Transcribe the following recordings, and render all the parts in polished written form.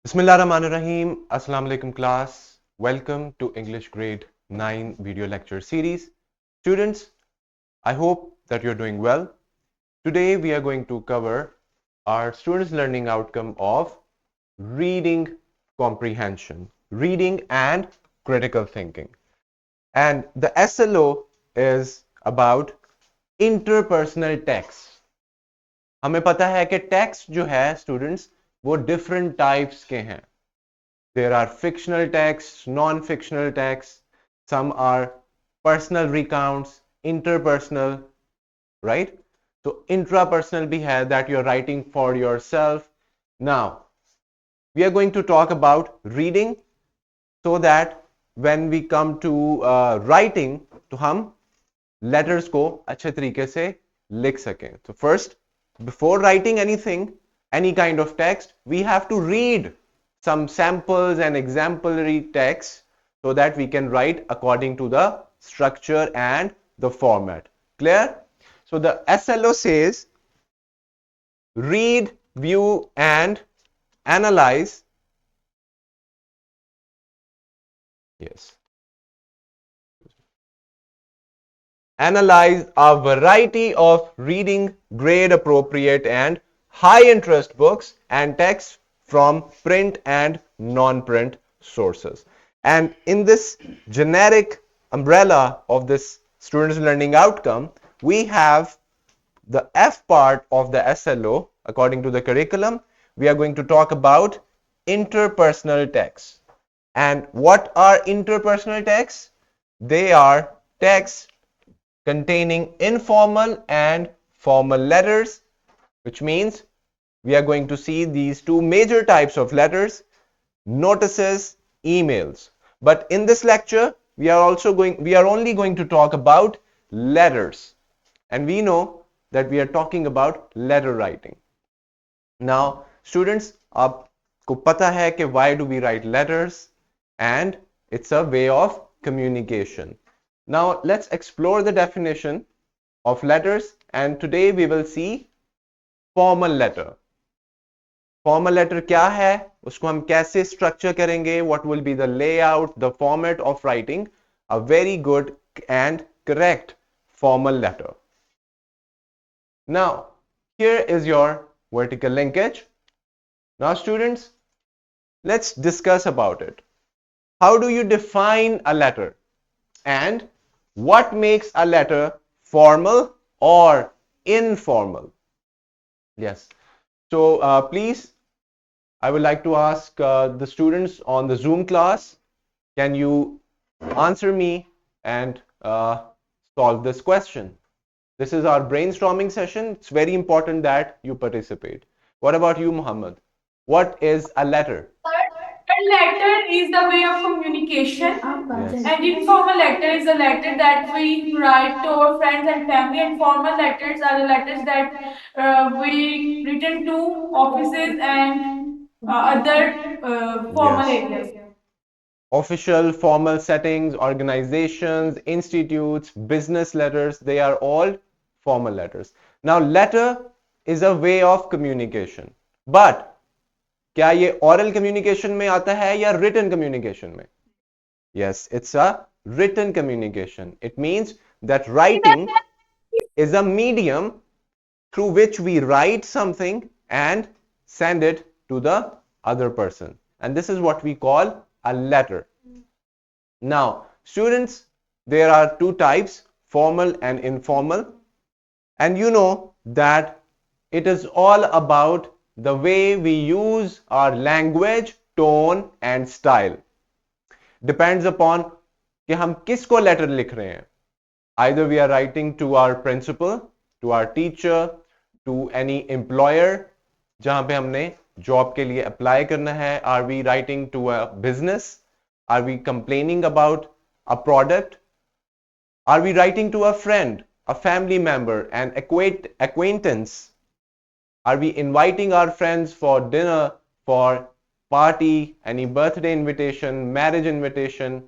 Bismillahirrahmanirrahim. Assalamu alaikum class. Welcome to English grade 9 video lecture series. Students, I hope that you're doing well. Today we are going to cover our students learning outcome of reading comprehension, reading and critical thinking. And the SLO is about interpersonal text. हमें पता है कि text जो है students वो different types के हैं. There are fictional texts, non-fictional texts, some are personal recounts, interpersonal, right? So intrapersonal bhi hai that you're writing for yourself. Now, we are going to talk about reading so that when we come to writing, तो हम letters को अच्छे तरीके से लिख सकें. So first, before writing anything, any kind of text, we have to read some samples and exemplary texts so that we can write according to the structure and the format. Clear? So the SLO says read, view and analyze. Yes. Analyze a variety of reading grade appropriate and high interest books and texts from print and non-print sources. And in this generic umbrella of this students learning outcome, we have the F part of the SLO. According to the curriculum, we are going to talk about interpersonal texts. And what are interpersonal texts? They are texts containing informal and formal letters, which means we are going to see these two major types of letters, notices, emails. But in this lecture, we are only going to talk about letters. And we know that we are talking about letter writing. Now, students, आपको पता है कि why do we write letters? And it's a way of communication. Now, let's explore the definition of letters, and today we will see formal letter. Formal letter क्या है? उसको हम कैसे structure करेंगे? What will be the layout, the format of writing a very good and correct formal letter? Now, here is your vertical linkage. Now, students, let's discuss about it. How do you define a letter? And what makes a letter formal or informal? Yes. So please, I would like to ask the students on the Zoom class, can you answer me and solve this question? This is our brainstorming session. It's very important that you participate. What about you, Muhammad? What is a letter? A letter is the way of communication, Yes. and informal letter is a letter that we write to our friends and family, and formal letters are the letters that we written to offices and other formal Yes. areas. Official, formal settings, organizations, institutes, business letters, they are all formal letters. Now, letter is a way of communication. But क्या ये oral communication में आता है या written communication में? Yes, it's a written communication. It means that writing is a medium through which we write something and send it to the other person. And this is what we call a letter. Now, students, there are two types, formal and informal. And you know that it is all about the way we use our language, tone and style. Depends upon कि हम किसको letter लिख रहे हैं. Either we are writing to our principal, to our teacher, to any employer जहां पे हमने job के लिए apply करना है. Are we writing to a business? Are we complaining about a product? Are we writing to a friend, a family member, an acquaintance? Are we inviting our friends for dinner, for party, any birthday invitation, marriage invitation?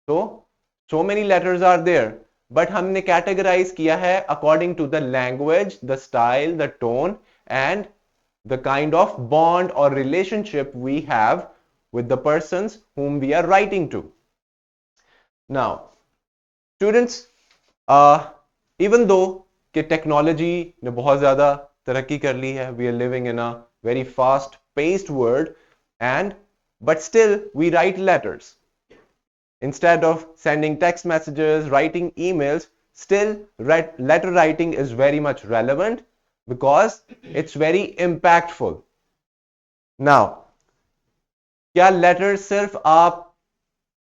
So many letters are there. But हमने categorize किया है according to the language, the style, the tone and the kind of bond or relationship we have with the persons whom we are writing to. Now, students, even though कि technology ने बहुत ज़्यादा तरक्की कर ली है, we are living in a very fast paced world, and but still we write letters. Instead of sending text messages, writing emails, still letter writing is very much relevant because it's very impactful. Now, क्या letter सिर्फ आप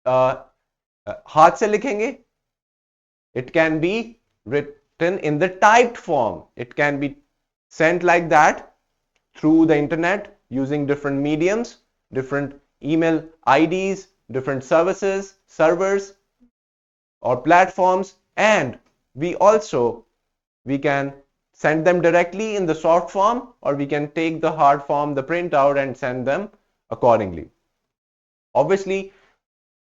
हाथ से लिखेंगे? It can be written in the typed form. It can be sent like that through the internet using different mediums, different email IDs, different services, servers or platforms, and we can send them directly in the soft form, or we can take the hard form, the printout, and send them accordingly. Obviously,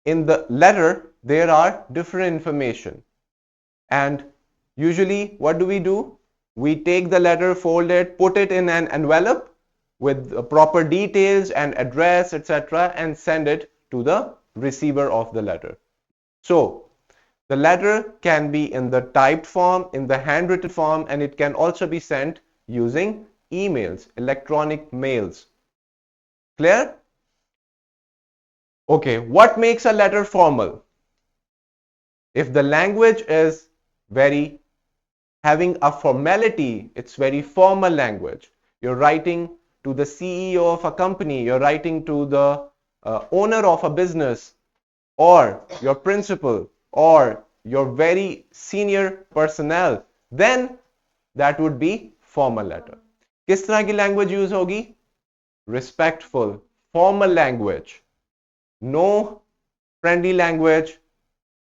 in the letter there are different information, and usually what do? We take the letter, fold it, put it in an envelope with proper details and address, etc., and send it to the receiver of the letter. So the letter can be in the typed form, in the handwritten form, and it can also be sent using emails, electronic mails. Clear? Okay, what makes a letter formal? If the language is very having a formality, it's very formal language. You're writing to the CEO of a company, you're writing to the owner of a business, or your principal, or your very senior personnel, then that would be formal letter. किस तरह की language use होगी? Respectful, formal language. No friendly language.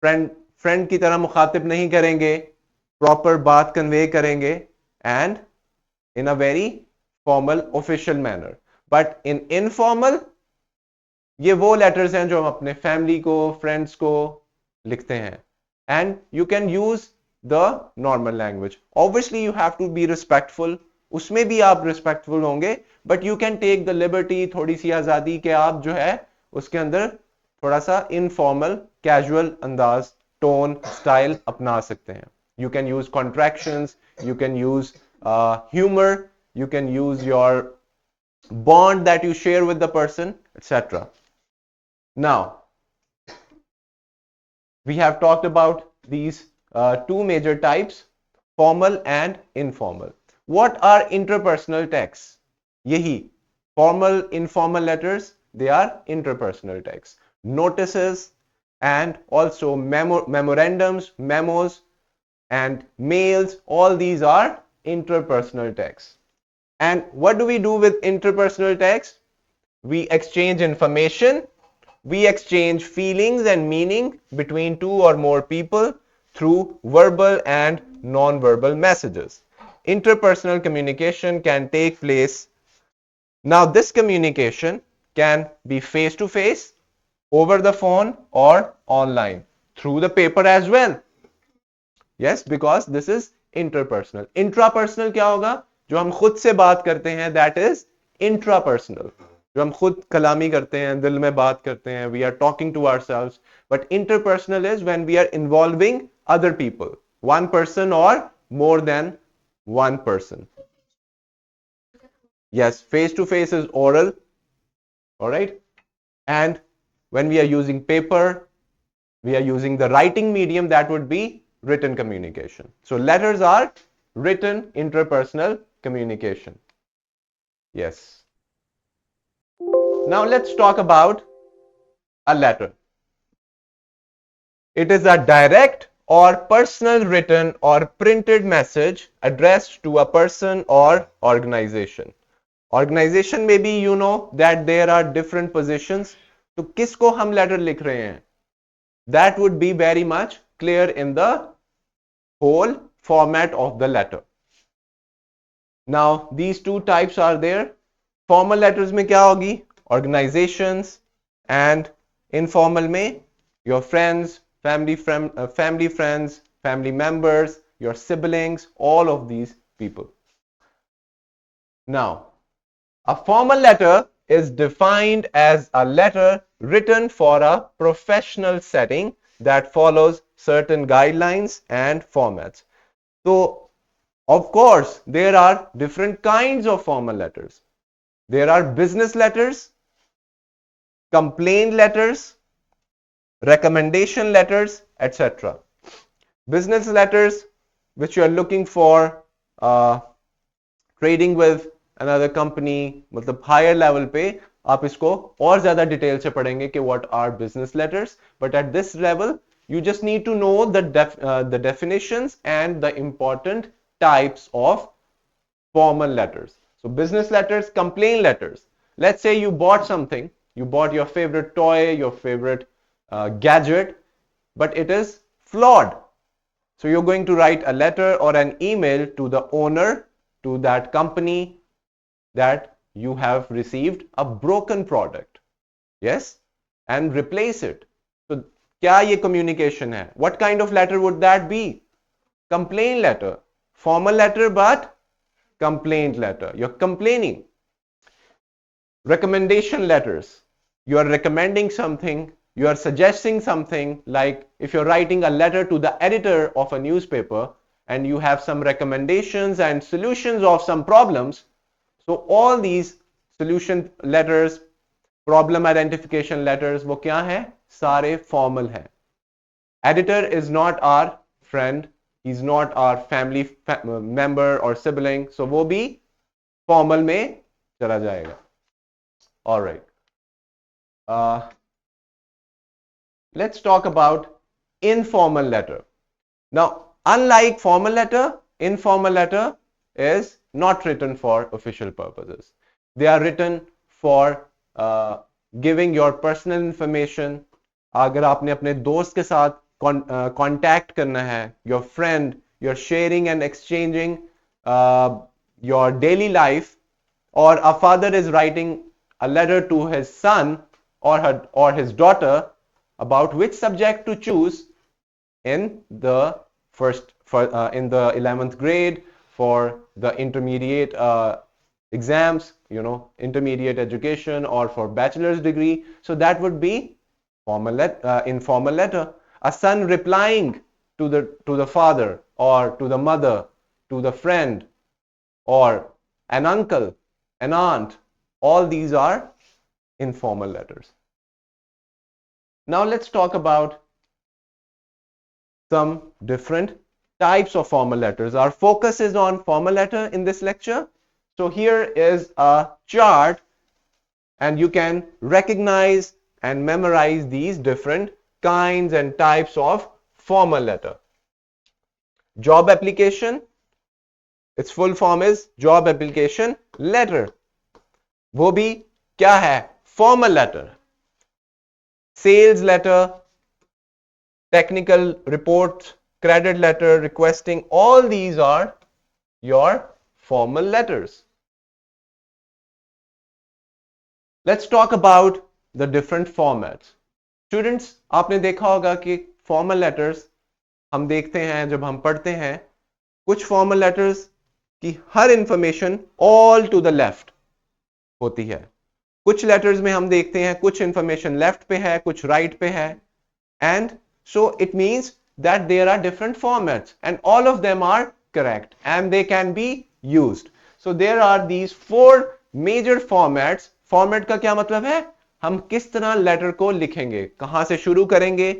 friend की तरह मुखातिब नहीं करेंगे, proper बात convey करेंगे, and in a very formal official manner. But in informal, ये वो letters हैं जो हम अपने family को, friends को लिखते हैं, and you can use the normal language. Obviously you have to be respectful, उसमें भी आप respectful होंगे, but you can take the liberty, थोड़ी सी आज़ादी के आप जो है उसके अंदर थोड़ा सा informal, casual अंदाज, tone, style अपना सकते हैं. You can use contractions, you can use humor, you can use your bond that you share with the person, etc. Now, we have talked about these two major types, formal and informal. What are interpersonal texts? Yehi, formal, informal letters, they are interpersonal texts. Notices and also memorandums, memos, and mails, all these are interpersonal texts. And what do we do with interpersonal text? We exchange information, we exchange feelings and meaning between two or more people through verbal and non-verbal messages. Interpersonal communication can take place. Now, this communication can be face to face, over the phone, or online, through the paper as well. Yes, because this is interpersonal. Intrapersonal क्या होगा? जो हम खुद से बात करते हैं, that is intrapersonal. जो हम खुद कलामी करते हैं, दिल में बात करते हैं, we are talking to ourselves. But interpersonal is when we are involving other people, one person or more than one person. Yes, face to face is oral, all right? And when we are using paper, we are using the writing medium, that would be written communication. So letters are written interpersonal communication. Yes. Now let's talk about a letter. It is a direct or personal written or printed message addressed to a person or organization. Organization में भी you know that there are different positions. तो किसको हम letter लिख रहे हैं? That would be very much clear in the whole format of the letter. Now these two types are there. Formal letters में क्या होगी? Organizations, and informal में your friends, family friends, family members, your siblings, all of these people. Now, A formal letter is defined as a letter written for a professional setting that follows certain guidelines and formats. So, of course, there are different kinds of formal letters. There are business letters, complaint letters, recommendation letters, etc. Business letters, which you are looking for uh, trading with another company, मतलब higher level पे आप इसको और ज़्यादा detail से पढ़ेंगे कि what are business letters, but at this level you just need to know the definitions and the important types of formal letters. So business letters, complaint letters. Let's say you bought something, you bought your favorite toy, your favorite gadget, but it is flawed. So you're going to write a letter or an email to the owner, to that company, that you have received a broken product. Yes? And replace it. So क्या ये communication है? What kind of letter would that be? Complaint letter. Formal letter but complaint letter. You're complaining. Recommendation letters. You are recommending something, you are suggesting something, like if you're writing a letter to the editor of a newspaper and you have some recommendations and solutions of some problems. So all these solution letters, problem identification letters, वो क्या है? सारे formal हैं. Editor is not our friend, he's not our family member or sibling, so वो भी formal में चला जाएगा. All right. Let's talk about informal letter. Now, unlike formal letter, informal letter is not written for official purposes. They are written for giving your personal information. अगर आपने अपने दोस्त के साथ contact करना है, your friend, you're sharing and exchanging your daily life, or a father is writing a letter to his son or his daughter about which subject to choose in the in the 11th grade for the intermediate exams, intermediate education, or for bachelor's degree. So that would be informal letter. A son replying to the father or to the mother, to the friend, or an uncle, an aunt, all these are informal letters. Now let's talk about some different types of formal letters. Our focus is on formal letter in this lecture. So here is a chart and you can recognize and memorize these different kinds and types of formal letter. Job application, its full form is job application letter. वो भी क्या है? Formal letter. Sales letter, technical report, credit letter, requesting, all these are your formal letters. Let's talk about the different formats. Students, आपने देखा होगा कि formal letters हम देखते हैं जब हम पढ़ते हैं, कुछ formal letters की हर information all to the left होती है. कुछ letters में हम देखते हैं कुछ information left पे है, कुछ right पे है, and so it means that there are different formats and all of them are correct and they can be used. So there are these four major formats. Format का क्या मतलब है? हम किस तरह लेटर को लिखेंगे, कहां से शुरू करेंगे,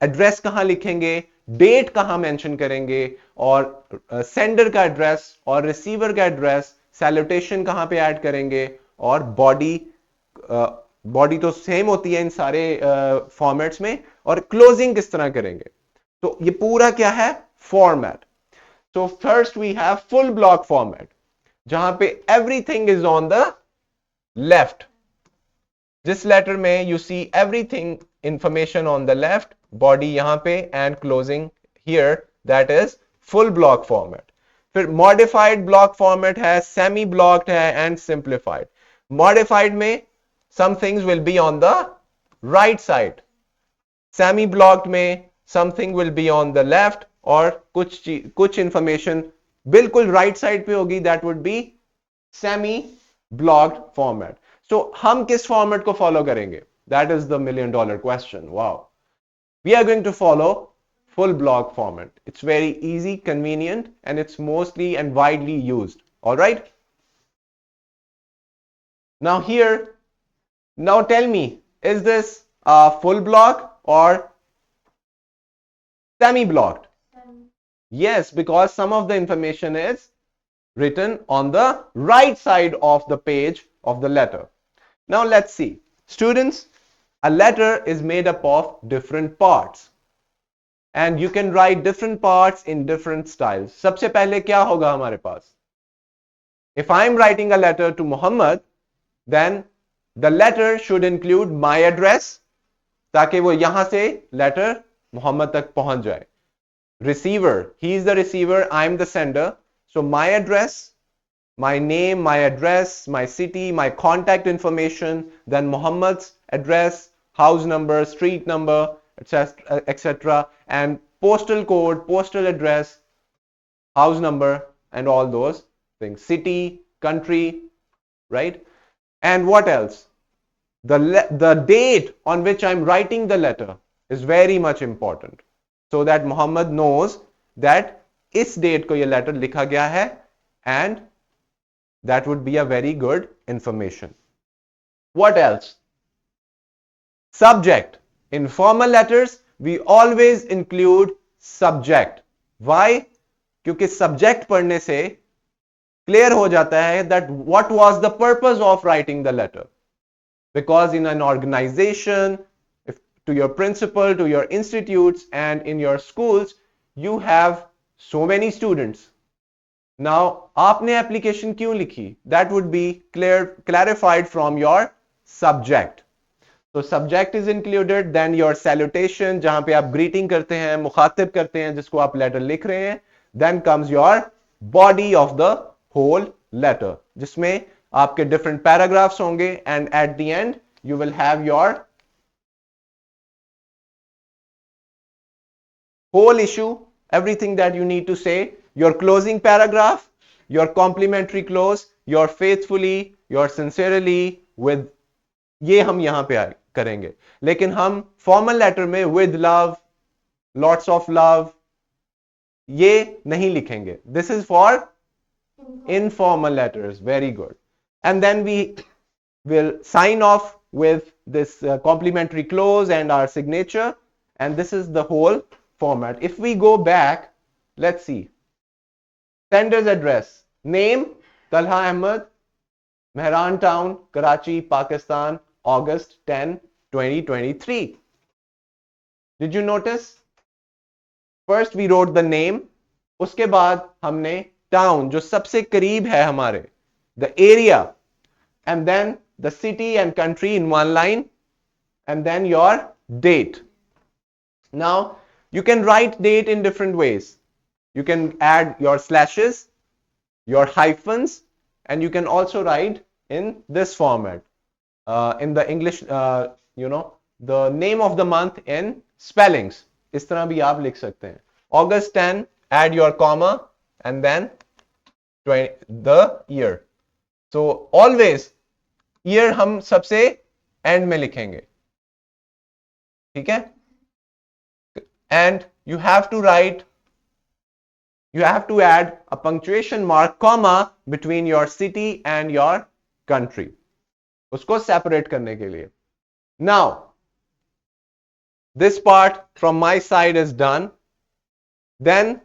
एड्रेस कहां लिखेंगे, डेट कहां मेंशन करेंगे, और सेंडर का एड्रेस और रिसीवर का एड्रेस, सैल्यूटेशन कहां पे ऐड करेंगे, और बॉडी तो सेम होती है इन सारे फॉर्मेट्स में, और क्लोजिंग किस तरह करेंगे. तो ये पूरा क्या है? Format. So first we have full block format, जहां पे everything is on the left. जिस लेटर में you see everything information on the left, body यहां पे and closing here, that is full block format. फिर modified block format है, semi blocked है and simplified. Modified में some things will be on the right side. Semi blocked में something will be on the left, और कुछ information बिल्कुल right side पे होगी, that would be semi blocked format. So हम किस format को follow करेंगे? That is the million dollar question. Wow. We are going to follow full block format. It's very easy, convenient, and it's mostly and widely used. All right. Now here, now tell me, is this a full block or semi-blocked? Yes, because some of the information is written on the right side of the page of the letter. Now let's see. Students, a letter is made up of different parts and you can write different parts in different styles. सबसे पहले क्या होगा हमारे पास? If I am writing a letter to Muhammad, then the letter should include my address ताकि वो यहां से letter Muhammad तक पहुंच जाए. Receiver, he is the receiver, I am the sender. So my address, my name, my address, my city, my contact information, then Muhammad's address, house number, street number, etc., etc., and postal code, postal address, house number, and all those things. City, country, right? And what else? The date on which I'm writing the letter is very much important. So that Muhammad knows that इस date को ये letter लिखा गया है and that would be a very good information. What else? Subject. In formal letters, we always include subject. Why? क्योंकि subject पढ़ने से clear हो जाता है that what was the purpose of writing the letter. Because in an organization, if to your principal, to your institutes, and in your schools, you have so many students. Now, आपने application क्यों लिखी? That would be clarified from your subject. So subject is included, then your salutation, जहां पे आप greeting करते हैं, मुखातिब करते हैं, जिसको आप letter लिख रहे हैं. Then comes your body of the whole letter, जिसमें आपके different paragraphs होंगे, and at the end you will have your whole issue, everything that you need to say, your closing paragraph, your complimentary close, your faithfully, your sincerely, with, ये हम यहां पे करेंगे. लेकिन हम formal letter में with love, lots of love, ये नहीं लिखेंगे. This is for informal letters. Very good. And then we will sign off with this complimentary close and our signature, and this is the whole format. If we go back, let's see. Sender's address. Name, Talha Ahmed, Mehran Town, Karachi, Pakistan, August 10, 2023. Did you notice? First we wrote the name, उसके बाद हमने town जो सबसे करीब है हमारे, the area, and then the city and country in one line, and then your date. Now you can write date in different ways. You can add your slashes, your hyphens, and you can also write in this format. In the English, the name of the month in spellings. इस तरह भी आप लिख सकते हैं. August 10, add your comma, and then the year. So always year हम सबसे end में लिखेंगे. ठीक है? And you have to add a punctuation mark, comma, between your city and your country. उसको separate करने के लिए. Now, this part from my side is done. Then,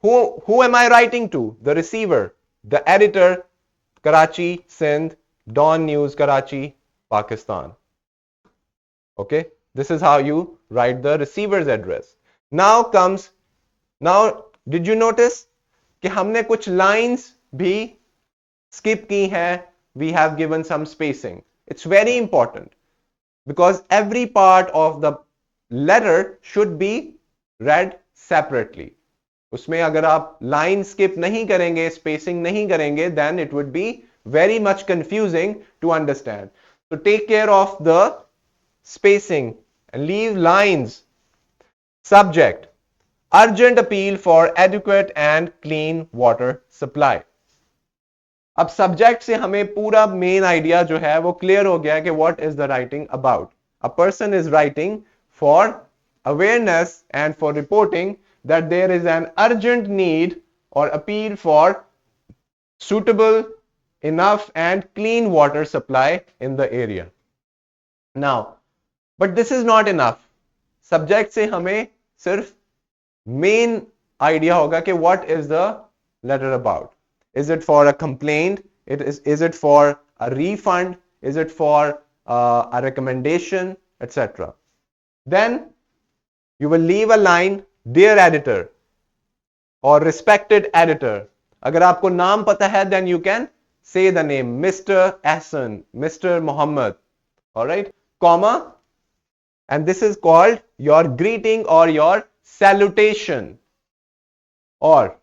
who am I writing to? The receiver, the editor, Karachi, Sindh, Dawn News, Karachi, Pakistan. Okay, this is how you write the receiver's address. Now, did you notice कि हमने कुछ lines भी skip की हैं? We have given some spacing. It's very important because every part of the letter should be read separately. उसमें अगर आप line skip नहीं करेंगे, spacing नहीं करेंगे, then it would be very much confusing to understand. So take care of the spacing and leave lines. Subject: urgent appeal for adequate and clean water supply. अब subject से हमें पूरा main idea जो है वो clear हो गया कि what is the writing about. A person is writing for awareness and for reporting that there is an urgent need or appeal for suitable, enough and clean water supply in the area. Now, but this is not enough. Subject से हमें सिर्फ main idea होगा कि what is the letter about. Is it for a complaint? Is it for a refund? Is it for a recommendation, etc. Then you will leave a line, dear editor or respected editor. अगर आपको नाम पता है, then you can say the name, Mr. Ahsan, Mr. Muhammad, all right, comma, and this is called your greeting or your salutation. Or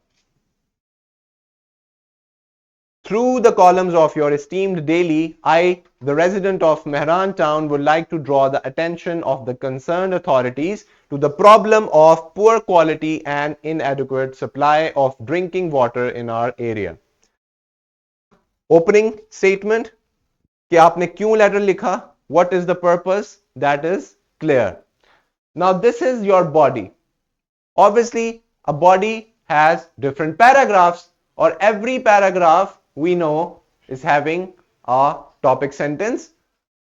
through the columns of your esteemed daily, I, the resident of Mehran town, would like to draw the attention of the concerned authorities to the problem of poor quality and inadequate supply of drinking water in our area. Opening statement कि आपने क्यों letter लिखा, what is the purpose, that is clear. Now this is your body. Obviously, a body has different paragraphs, or every paragraph we know is having a topic sentence,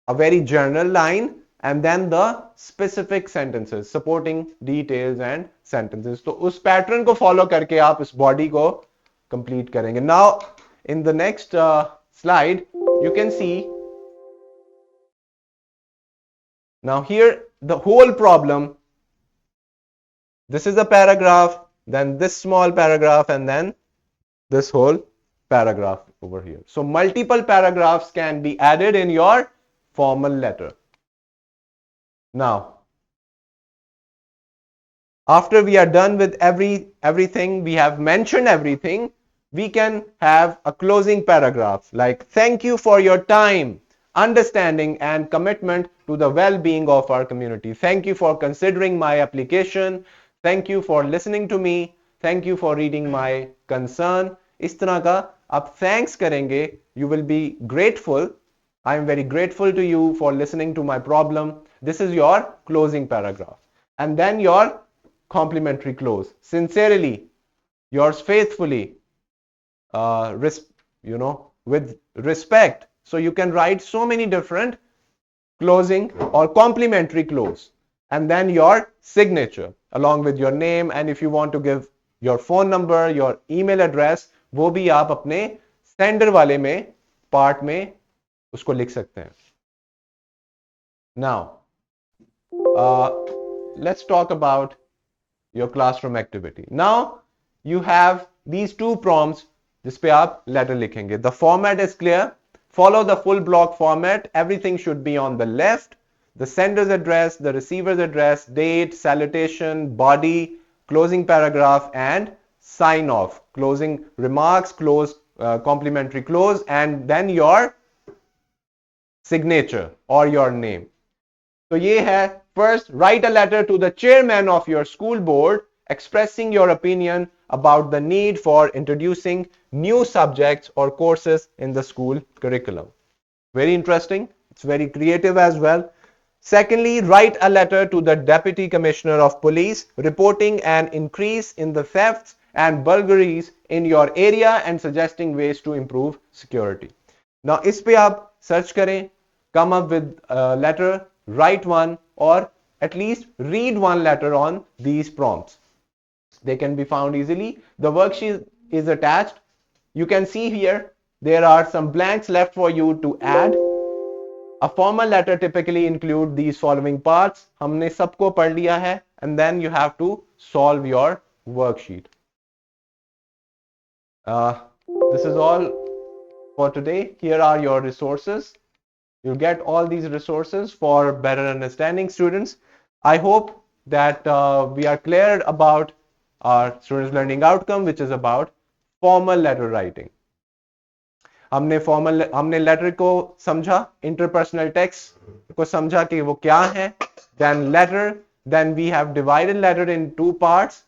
a very general line, and then the specific sentences, supporting details and sentences. तो उस pattern को follow करके आप इस body को complete करेंगे. Now, in the next slide, you can see. Now here, the whole problem. This is a paragraph, then this small paragraph, and then this whole paragraph over here. So multiple paragraphs can be added in your formal letter. Now, after we are done with everything, we have mentioned everything, we can have a closing paragraph like, thank you for your time, understanding and commitment to the well-being of our community. Thank you for considering my application. Thank you for listening to me. Thank you for reading my concern. इस तरह का आप thanks करेंगे. You will be grateful. I am very grateful to you for listening to my problem. This is your closing paragraph. And then your complimentary close. Sincerely, yours faithfully, with respect. So you can write so many different closing or complimentary close. And then your signature along with your name, and if you want to give your phone number, your email address, वो भी आप अपने sender वाले में part में उसको लिख सकते हैं. Now, let's talk about your classroom activity. Now you have these two prompts जिस पे आप letter लिखेंगे. The format is clear. Follow the full block format. Everything should be on the left. The sender's address, the receiver's address, date, salutation, body, closing paragraph, and sign off. Closing remarks, close, complimentary close, and then your signature or your name. So ये है, first write a letter to the chairman of your school board expressing your opinion about the need for introducing new subjects or courses in the school curriculum. Very interesting. It's very creative as well. Secondly, write a letter to the Deputy Commissioner of Police reporting an increase in the thefts and burglaries in your area and suggesting ways to improve security. Now, इस पे आप search करें, come up with a letter, write one, or at least read one letter on these prompts. They can be found easily. The worksheet is attached. You can see here there are some blanks left for you to add. A formal letter typically include these following parts. हमने सबको पढ़ लिया है, and then you have to solve your worksheet. This is all for today. Here are your resources. You'll get all these resources for better understanding, students. I hope that we are clear about our students' learning outcome, which is about formal letter writing. हमने letter को समझा, interpersonal text को समझा कि वो क्या है. Then we have divided letter in two parts.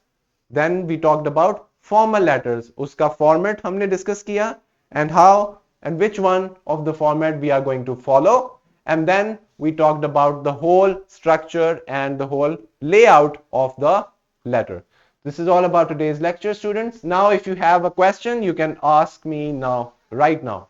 Then we talked about formal letters. उसका format हमने discuss किया. and how and which one of the format we are going to follow. And then we talked about the whole structure and the whole layout of the letter. This is all about today's lecture, students. Now, if you have a question, you can ask me now, right now.